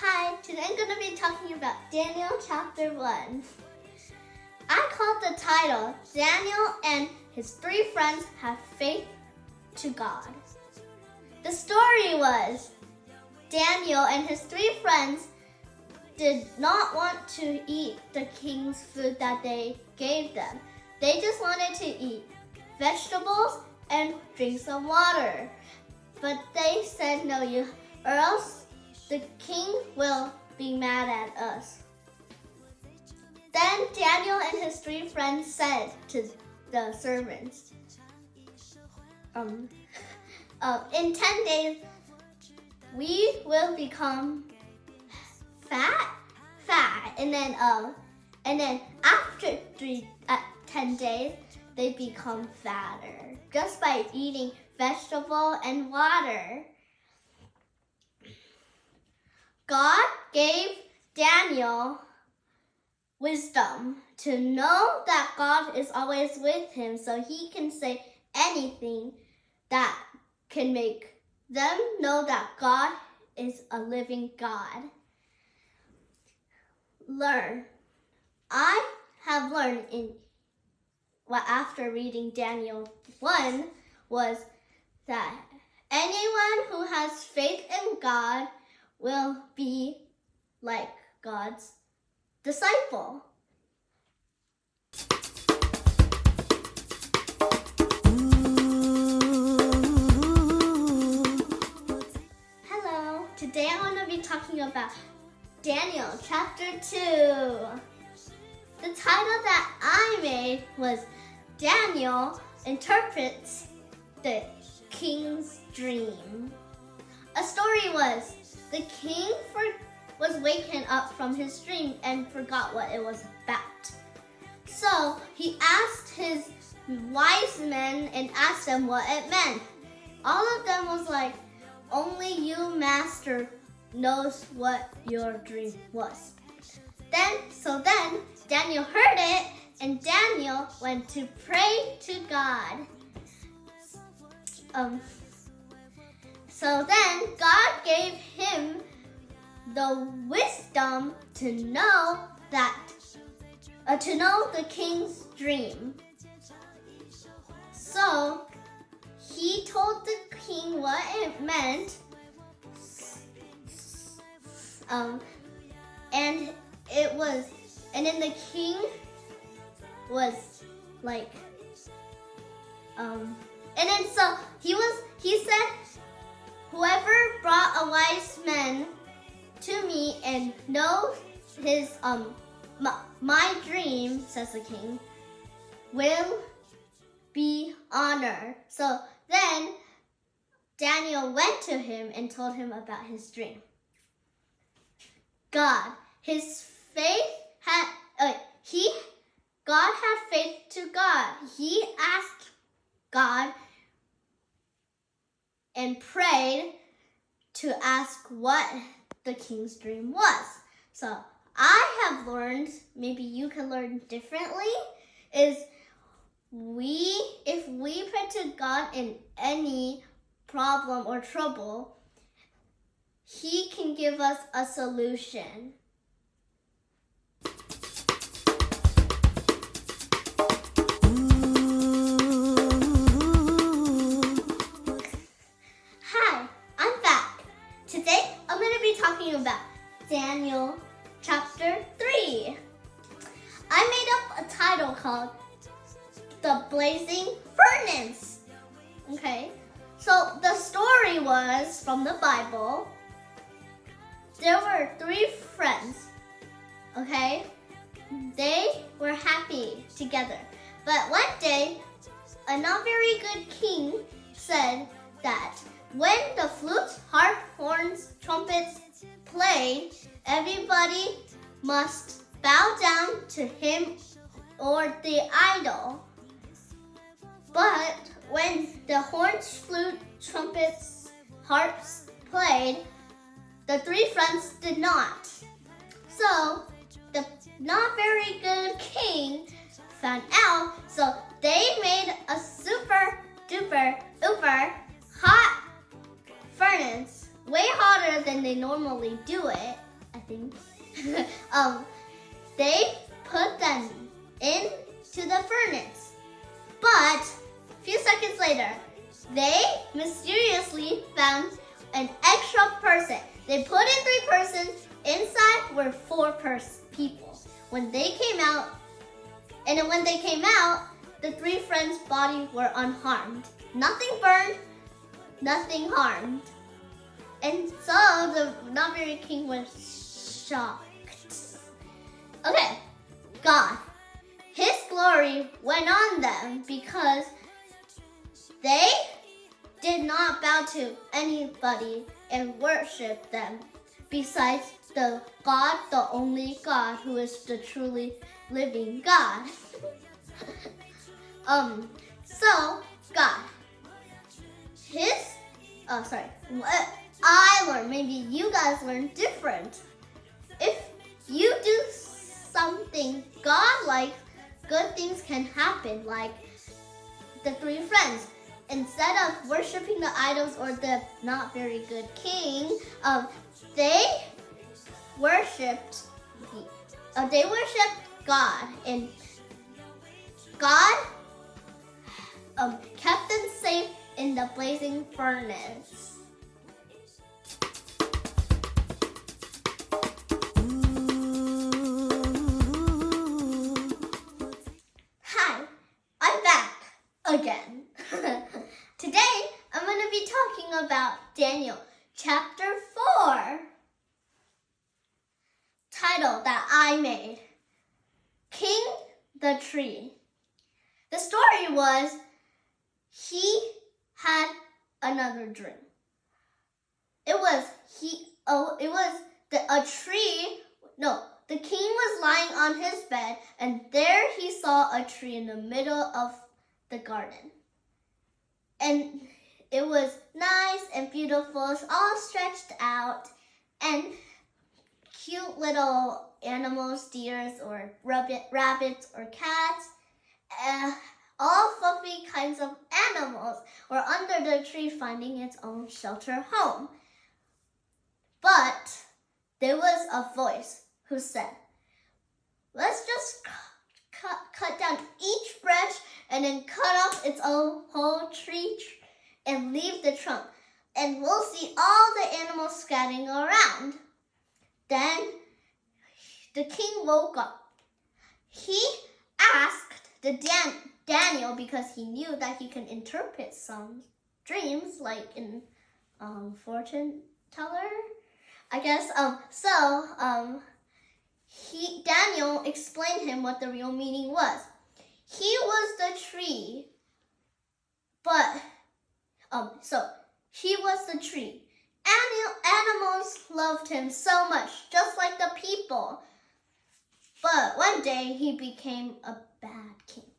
Hi, today I'm going to be talking about Daniel chapter 1. I called the title, Daniel and his 3 friends have faith to God. The story was, Daniel and his 3 friends did not want to eat the king's food that they gave them. They just wanted to eat vegetables and drink some water. But they said, no, or else the king will be mad at us. Then Daniel and his 3 friends said to the servants, in 10 days, we will become fat, and then after 10 days, they become fatter just by eating vegetable and water. God gave Daniel wisdom to know that God is always with him, so he can say anything that can make them know that God is a living God. I have learned after reading Daniel 1 was that anyone who has faith in God will be like God's disciple. Hello, today I'm going to be talking about Daniel chapter 2. The title that I made was Daniel Interprets the King's Dream. A story was, the king was waken up from his dream and forgot what it was about. So he asked his wise men and asked them what it meant. All of them was like, only you, master, knows what your dream was. Then Daniel heard it, and Daniel went to pray to God. So then God gave him the wisdom to know the king's dream. So he told the king what it meant, and then the king was like, and then so he said, whoever brought a wise man to me and knows his my dream, says the king, will be honored. So then Daniel went to him and told him about his dream. God had faith to God. He asked God and prayed to ask what the king's dream was. So I have learned, maybe you can learn differently, is if we pray to God in any problem or trouble, He can give us a solution. Hi, I'm back. Today I'm going to be talking about Daniel chapter 3. I made up a title called The Blazing Furnace. Okay, so the story was from the Bible. There were 3 friends, okay? They were happy together. But one day, a not very good king said that when the flutes, harp, horns, trumpets played, everybody must bow down to him or the idol. But when the horns, flute, trumpets, harps played, the 3 friends did not. So the not very good king found out, so they made a super duper uber hot furnace, way hotter than they normally do it. something. They put them into the furnace. But a few seconds later, they mysteriously found an extra person. They put in 3 persons. Inside were 4 people. When they came out, the 3 friends' bodies were unharmed. Nothing burned, nothing harmed. And so the not very king was shocked. Okay, God, His glory went on them because they did not bow to anybody and worship them besides the God, the only God, who is the truly living God. So God, what I learned, maybe you guys learned different. If you do something God likes, good things can happen, like the 3 friends. Instead of worshiping the idols or the not very good king, they worshipped God, and God kept them safe in the blazing furnace. Hi, I'm back again. Today, I'm going to be talking about Daniel chapter 4, title that I made, King the Tree. The story was he had another dream. The king was lying on his bed, and there he saw a tree in the middle of the garden. And it was nice and beautiful, it's all stretched out, and cute little animals, deers or rabbits or cats, all fluffy kinds of animals were under the tree finding its own shelter home. But there was a voice who said, let's just cut down each branch and then cut off its own whole tree and leave the trunk, and we'll see all the animals scattering around. Then the king woke up. He asked Daniel, because he knew that he can interpret some dreams, like in fortune teller, I guess. Daniel explained him what the real meaning was. He was the tree, but he was the tree. Animals loved him so much, just like the people. But one day he became a bad king.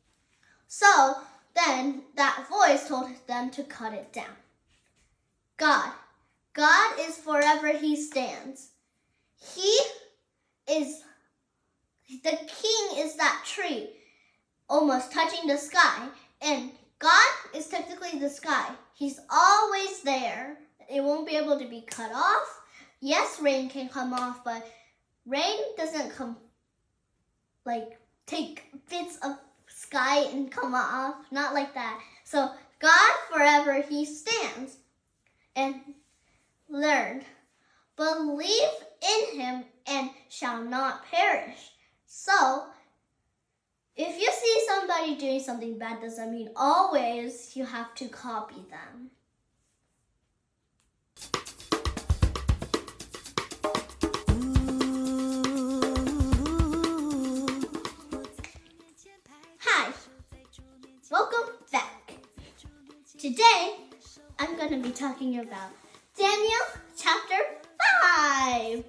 So then that voice told them to cut it down. God is forever he stands. The king is that tree, almost touching the sky. And God is technically the sky. He's always there. It won't be able to be cut off. Yes, rain can come off, but rain doesn't come, take bits of sky and come off. Not like that. So God forever he stands. And learn, believe in him and shall not perish. So if you see somebody doing something bad, doesn't mean always you have to copy them. Hi, welcome back. Today, I'm going to be talking about Daniel chapter 5,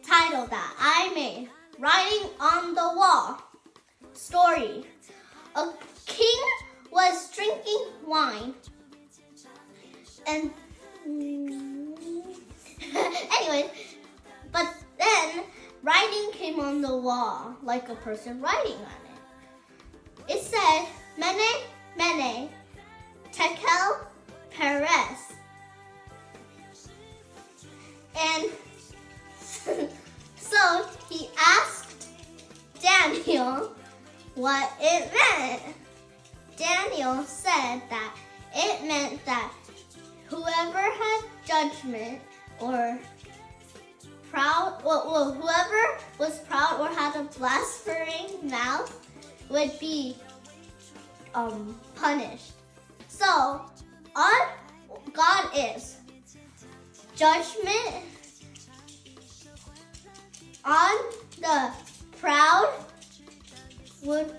title that I made, Writing on the Wall. Story. A king was drinking wine. And anyways, but then writing came on the wall, like a person writing on it. It said, Mene, Mene, Tekel, Perez. And So he asked Daniel what it meant. Daniel said that it meant that whoever had judgment or whoever was proud or had a blaspheming mouth would be punished. So, God is judgment on the proud would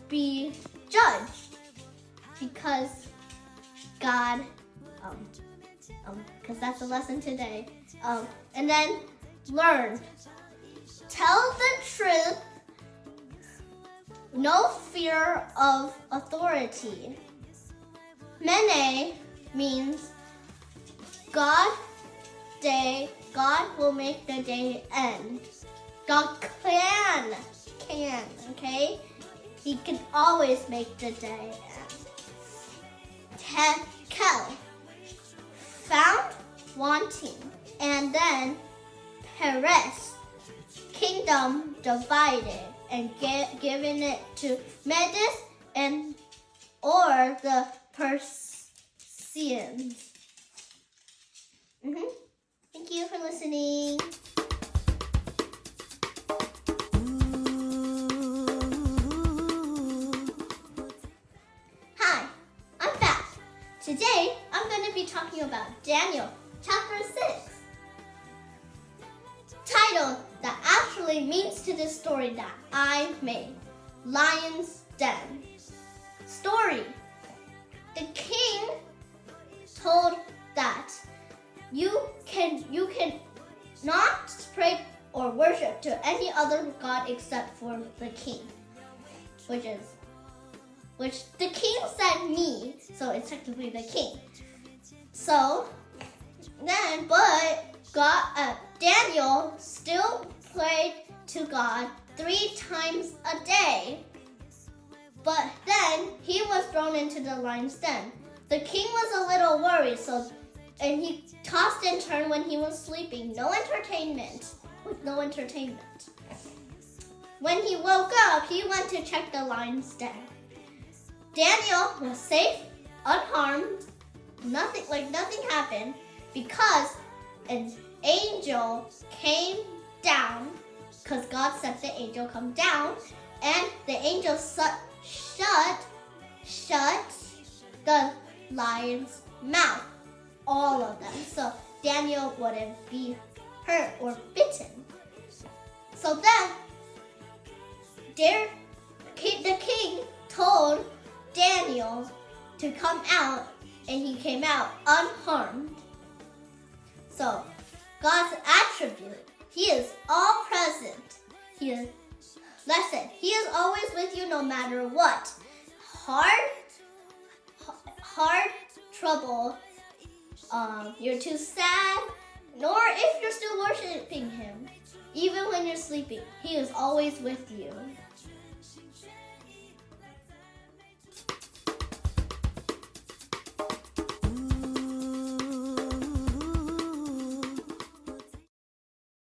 be judged because God, because that's the lesson today. And then learn. Tell the truth. No fear of authority. Mene means God will make the day end. God can, okay? He can always make the day end. Tekel, found, wanting. And then Peres, kingdom divided and given it to Medes and or the Persians. Thank you for listening. Hi, I'm back. Today, I'm going to be talking about Daniel chapter 6. Title that actually means to this story that I made. Lion's Den. Story. The king told that you can not pray or worship to any other god except for the king, which the king said me, so it's technically the king. So then, but Daniel still prayed to God 3 times a day. But then he was thrown into the lion's den. The king was a little worried, and he tossed and turned when he was sleeping. No entertainment. When he woke up, he went to check the lion's den. Daniel was safe, unharmed. Nothing happened because an angel came down, because God said the angel come down, and the angel shut the lion's mouth, all of them, so Daniel wouldn't be hurt or bitten. So then, the king told Daniel to come out, and he came out unharmed. So, God's attribute, he is all present. He is always with you no matter what. Hard trouble, you're too sad, nor if you're still worshiping him. Even when you're sleeping, he is always with you.